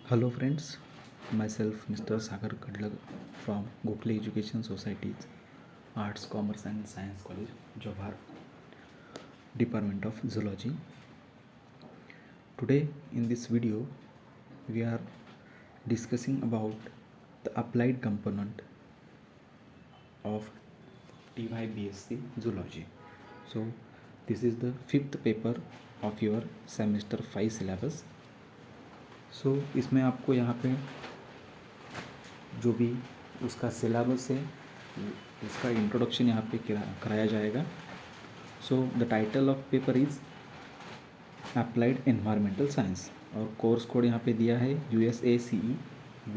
Hello friends, myself Mr. Sagar Kadlag from Gokhale Education Society's Arts, Commerce and Science College, Jawahar, Department of Zoology. Today in this video we are discussing about the applied component of TYBSc Zoology. So this is the fifth paper of your semester 5 syllabus. So इसमें आपको यहाँ पे जो भी उसका syllabus है उसका introduction यहाँ पे कराया जाएगा. So the title of paper is applied environmental science और कोर्स कोड यहाँ पे दिया है USACE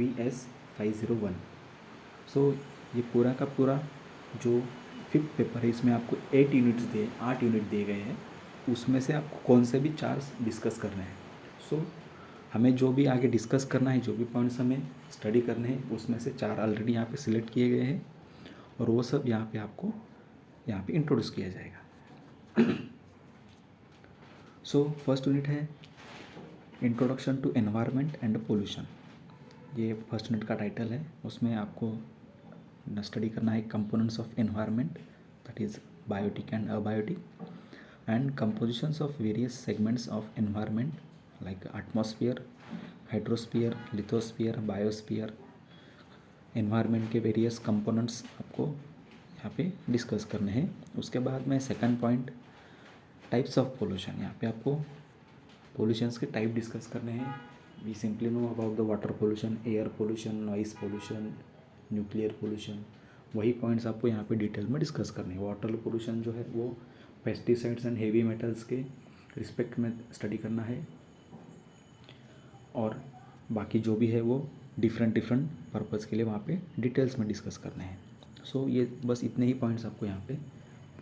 VS 501. सो ये पूरा का पूरा जो फिफ्थ पेपर है इसमें आपको 8 यूनिट दिए गए हैं. उसमें से आपको कौन से भी 4 डिस्कस करने हैं. सो हमें जो भी आगे डिस्कस करना है, जो भी पॉइंट्स हमें स्टडी करने हैं, उसमें से 4 ऑलरेडी यहाँ पे सिलेक्ट किए गए हैं और वो सब यहाँ पे आपको यहाँ पे इंट्रोड्यूस किया जाएगा. सो फर्स्ट यूनिट है introduction to environment and pollution. ये फर्स्ट यूनिट का टाइटल है. उसमें आपको स्टडी करना है components of environment, that is biotic and abiotic, and compositions of various segments of environment like atmosphere, hydrosphere, lithosphere, biosphere. Environment के various components आपको यहाँ पे डिस्कस करने हैं. उसके बाद में second point types of pollution. यहाँ पे आपको पोल्यूशंस के टाइप डिस्कस करने हैं. We simply know about the water pollution, air pollution, noise pollution, nuclear pollution. वही पॉइंट्स आपको यहाँ पे डिटेल में डिस्कस करने हैं. वाटर पोल्यूशन जो है वो पेस्टिसाइड्स एंड हेवी मेटल्स के रिस्पेक्ट में स्टडी करना है और बाकी जो भी है वो डिफरेंट पर्पज़ के लिए वहाँ पे डिटेल्स में डिस्कस करने हैं. सो ये बस इतने ही पॉइंट्स आपको यहाँ पे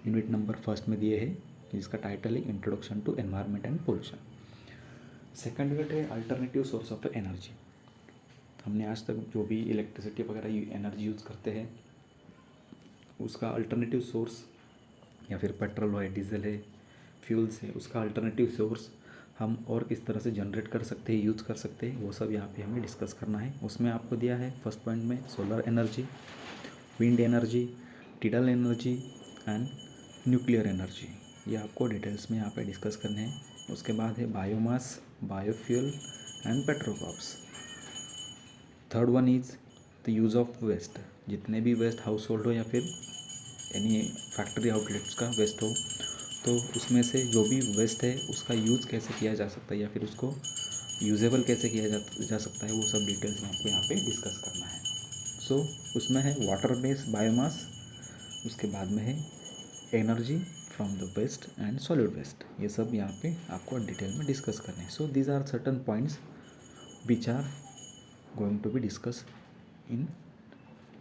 यूनिट नंबर फर्स्ट में दिए हैं, जिसका टाइटल है introduction to environment and pollution. Second unit है अल्टरनेटिव सोर्स ऑफ एनर्जी. हमने आज तक जो भी इलेक्ट्रिसिटी वगैरह एनर्जी यूज़ करते हैं उसका अल्टरनेटिव सोर्स, या फिर पेट्रोल है, डीजल है, फ्यूल्स है, उसका अल्टरनेटिव सोर्स हम और किस तरह से जनरेट कर सकते हैं, यूज़ कर सकते हैं, वो सब यहाँ पे हमें डिस्कस करना है. उसमें आपको दिया है फर्स्ट पॉइंट में solar energy, wind energy, tidal energy and nuclear energy. ये आपको डिटेल्स में यहाँ पे डिस्कस करने हैं. उसके बाद है biomass, biofuel and petrocrops. Third one is the use of waste. जितने भी वेस्ट हाउस होल्ड हो या फिर यानी फैक्ट्री आउटलेट्स का वेस्ट हो, तो उसमें से जो भी वेस्ट है उसका यूज़ कैसे किया जा सकता है या फिर उसको यूजेबल कैसे किया जा सकता है, वो सब डिटेल्स में आपको यहाँ पे डिस्कस करना है. सो उसमें है वाटर बेस्ड बायोमास. उसके बाद में है energy from the waste and solid waste. ये सब यहाँ पे आपको डिटेल में डिस्कस करने हैं. So these are certain points which are going to be discuss in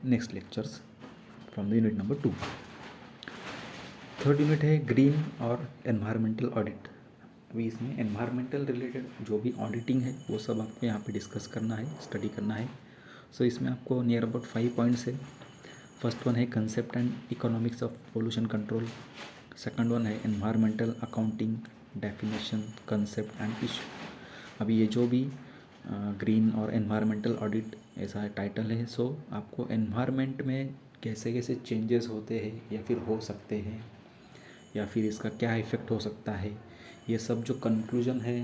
next lectures from the unit number 2. Third unit है ग्रीन और एनवायरमेंटल ऑडिट. अभी इसमें एनवायरमेंटल रिलेटेड जो भी ऑडिटिंग है वो सब आपको यहाँ पे डिस्कस करना है, स्टडी करना है. सो इसमें आपको नियर अबाउट 5 पॉइंट्स है. फर्स्ट वन है concept and economics of pollution control. Second one है environmental accounting, definition, concept and issue. अभी ये जो भी ग्रीन और एनवायरमेंटल ऑडिट ऐसा टाइटल है. सो आपको एनवायरमेंट में कैसे कैसे चेंजेस होते हैं या फिर हो सकते हैं, या फिर इसका क्या इफ़ेक्ट हो सकता है, ये सब जो कंक्लूजन है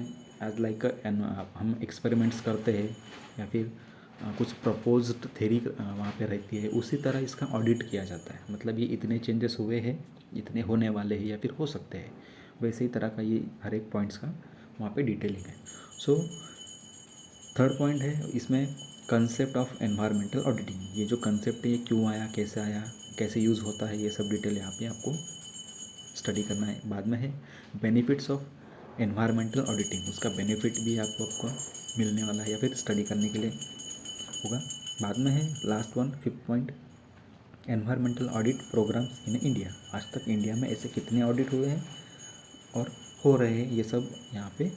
एज लाइक हम एक्सपेरिमेंट्स करते हैं या फिर कुछ प्रपोज्ड थेरी वहाँ पे रहती है, उसी तरह इसका ऑडिट किया जाता है. मतलब ये इतने चेंजेस हुए हैं, इतने होने वाले हैं या फिर हो सकते हैं, वैसे ही तरह का ये हर एक पॉइंट्स का वहाँ पे डिटेलिंग है. सो थर्ड पॉइंट है इसमें कंसेप्ट ऑफ एनवायरमेंटल ऑडिटिंग. ये जो कंसेप्ट है ये क्यों आया, कैसे यूज़ होता है, ये सब डिटेल यहाँ पे आपको स्टडी करना है. बाद में है बेनिफिट्स ऑफ एनवायरमेंटल ऑडिटिंग. उसका बेनिफिट भी आपको मिलने वाला है या फिर स्टडी करने के लिए होगा. बाद में है last one, fifth point, environmental audit programs in India. आज तक इंडिया में ऐसे कितने ऑडिट हुए हैं और हो रहे हैं, ये सब यहाँ पे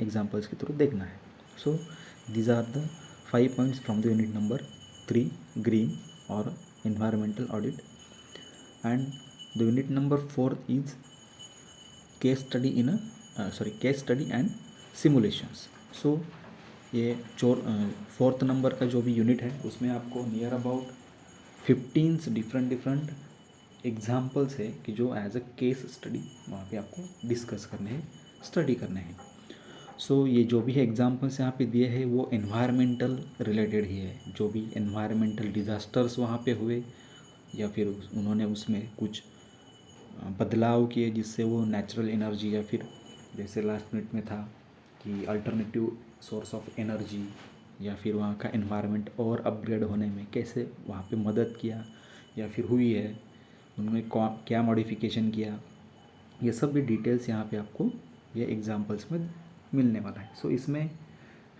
एग्जाम्पल्स के थ्रू देखना है. So these are the 5 points from the unit number 3 green और environmental audit. And the unit number 4 is case study and simulations. So ये फोर्थ नंबर का जो भी यूनिट है उसमें आपको नियर अबाउट 15 डिफरेंट एग्जाम्पल्स है कि जो एज अ केस स्टडी वहाँ पे आपको डिस्कस करने हैं, स्टडी करने हैं। सो ये जो भी एग्जाम्पल्स यहाँ पे दिए हैं वो एनवायरमेंटल रिलेटेड ही है। जो भी एनवायरमेंटल डिज़ास्टर्स वहाँ पे हुए या फिर उन्होंने उसमें कुछ बदलाव किए जिससे वो नेचुरल एनर्जी या फिर जैसे लास्ट मिनट में था कि अल्टरनेटिव सोर्स ऑफ एनर्जी या फिर वहाँ का एनवायरनमेंट और अपग्रेड होने में कैसे वहाँ पे मदद किया या फिर हुई है, उन्होंने क्या मॉडिफिकेशन किया, ये सब भी डिटेल्स यहाँ पे आपको ये एग्जांपल्स में मिलने वाला है। सो इसमें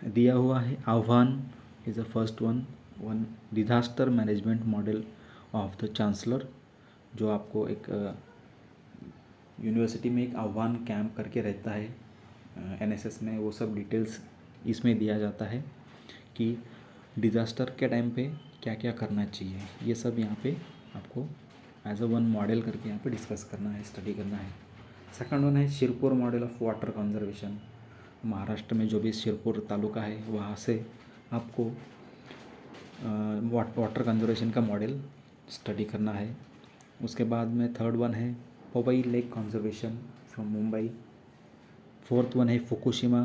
दिया हुआ है आह्वान is the first one disaster management model of the chancellor, जो आपको एक यूनिवर्सिटी में एक आह्वान कैंप करके रहता है एनएसएस में, वो सब डिटेल्स इसमें दिया जाता है कि डिज़ास्टर के टाइम पे क्या क्या करना चाहिए। ये सब यहाँ पे आपको एज अ वन मॉडल करके यहाँ पे डिस्कस करना है, स्टडी करना है। सेकंड वन है Shirpur model of water conservation. Maharashtra में जो भी शिरपुर तालुका है वहाँ से आपको वाटर कंजर्वेशन का मॉडल स्टडी करना है। उसके बाद में थर्ड वन है Powai lake conservation from Mumbai. Fourth one है Fukushima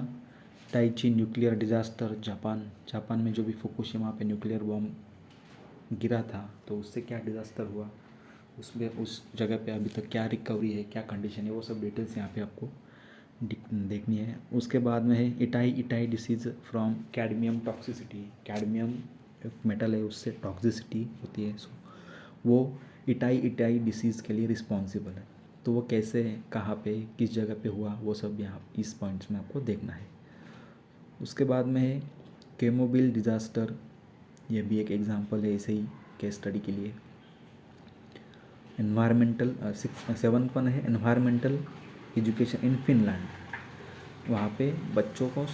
Daiichi nuclear disaster Japan में जो भी फुकुशिमा पे न्यूक्लियर बॉम्ब गिरा था तो उससे क्या डिज़ास्टर हुआ, उसमें उस जगह पे अभी तक क्या रिकवरी है, क्या कंडीशन है, वो सब डिटेल्स यहाँ पे आपको देखनी है। उसके बाद में है itai disease from cadmium toxicity. Cadmium एक मेटल है, उससे टॉक्सिसिटी होती है। सो वो इटाई डिसीज़ के लिए रिस्पॉन्सिबल है। तो वो कैसे, कहाँ पे, किस जगह पे हुआ, वो सब यहाँ इस पॉइंट्स में आपको देखना है। उसके बाद में है केमोबिल डिज़ास्टर, ये भी एक एग्जांपल है ऐसे ही केस स्टडी के लिए। एनवायरमेंटल 7 वन है एनवायरमेंटल एजुकेशन इन फिनलैंड। वहाँ पे बच्चों को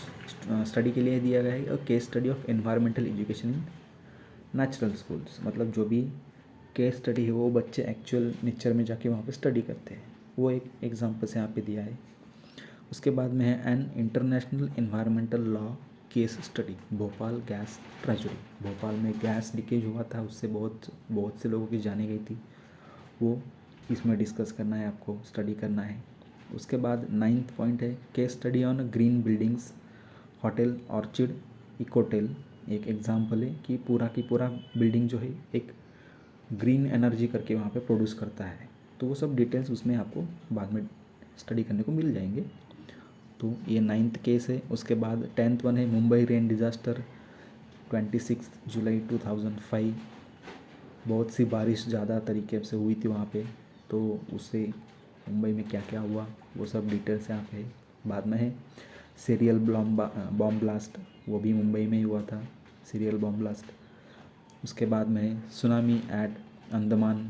स्टडी के लिए दिया गया है और case study of environmental education in natural schools. मतलब जो भी केस स्टडी है वो बच्चे एक्चुअल नेचर में जाके वहाँ पे स्टडी करते हैं, वो एक एग्जांपल से यहाँ पे दिया है। उसके बाद में है an international environmental law case study Bhopal gas treasury. Bhopal में गैस लीकेज हुआ था, उससे बहुत से लोगों की जाने गई थी, वो इसमें डिस्कस करना है, आपको स्टडी करना है। उसके बाद 9th पॉइंट है case study on green buildings Hotel Orchid Ecotel. एक एग्जांपल है कि पूरा बिल्डिंग जो है एक ग्रीन एनर्जी करके वहाँ पे प्रोड्यूस करता है। तो वो सब डिटेल्स उसमें आपको बाद में स्टडी करने को मिल जाएंगे। तो ये 9th केस है। उसके बाद 10th वन है मुंबई रेन डिज़ास्टर 26 जुलाई 2005। बहुत सी बारिश ज़्यादा तरीके से हुई थी वहाँ पे, तो उससे मुंबई में क्या क्या हुआ वो सब डिटेल्स यहाँ पे है। बाद में है सीरियल बॉम्ब ब्लास्ट, वो भी मुंबई में ही हुआ था, सीरियल बॉम्ब ब्लास्ट। उसके बाद में है सुनामी एट अंडमान,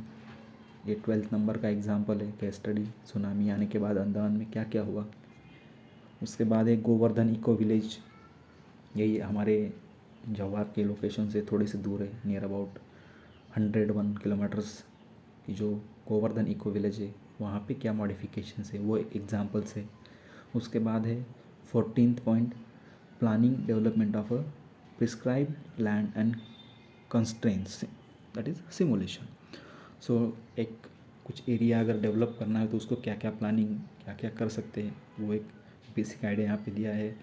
ये 12th नंबर का एग्जांपल है केस स्टडी, सुनामी आने के बाद अंडमान में क्या क्या हुआ। उसके बाद है गोवर्धन इको विलेज, यही हमारे जवाहर के लोकेशन से थोड़ी सी दूर है, नियर अबाउट 101 किलोमीटर्स की जो गोवर्धन इको विलेज है वहाँ पे क्या मॉडिफिकेशंस है वो एग्जांपल्स है। उसके बाद है 14th point planning development of a prescribed land and constraints, that is simulation. So एक कुछ एरिया अगर डेवलप करना है तो उसको क्या क्या प्लानिंग क्या क्या कर सकते हैं वो एक बेसिक आइडिया यहाँ पे दिया है।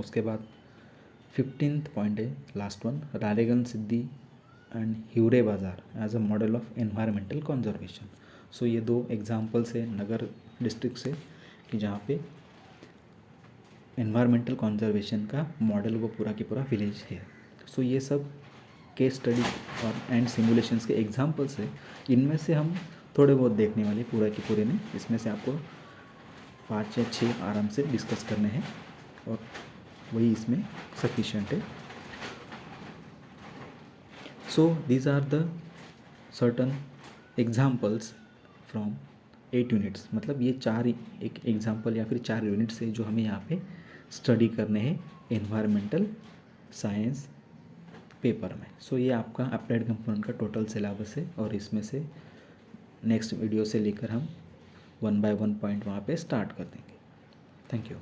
उसके बाद 15th पॉइंट है last one Ralegan Siddhi and Hiware Bazar as a model of environmental conservation. So ये 2 एग्जांपल्स है नगर डिस्ट्रिक्ट से कि जहाँ पे एनवायरमेंटल कंजर्वेशन का मॉडल वो पूरा की पूरा विलेज है। सो ये सब केस स्टडी और एंड सिमुलेशंस के एग्जांपल्स है, इनमें से हम थोड़े बहुत देखने वाले पूरा के पूरे नहीं, इसमें से आपको 5 या 6 आराम से डिस्कस करने हैं और वही इसमें सफिशिएंट है। So these are the certain examples from 8 units. मतलब ये 4 एक एग्जाम्पल या फिर 4 यूनिट्स है जो हमें यहाँ पे स्टडी करने हैं एनवायरमेंटल साइंस पेपर में। सो ये आपका अप्लाइड कंपोनेंट का टोटल सिलेबस है और इसमें से नेक्स्ट वीडियो से लेकर हम 1 by 1 पॉइंट वहाँ पे स्टार्ट कर देंगे। Thank you.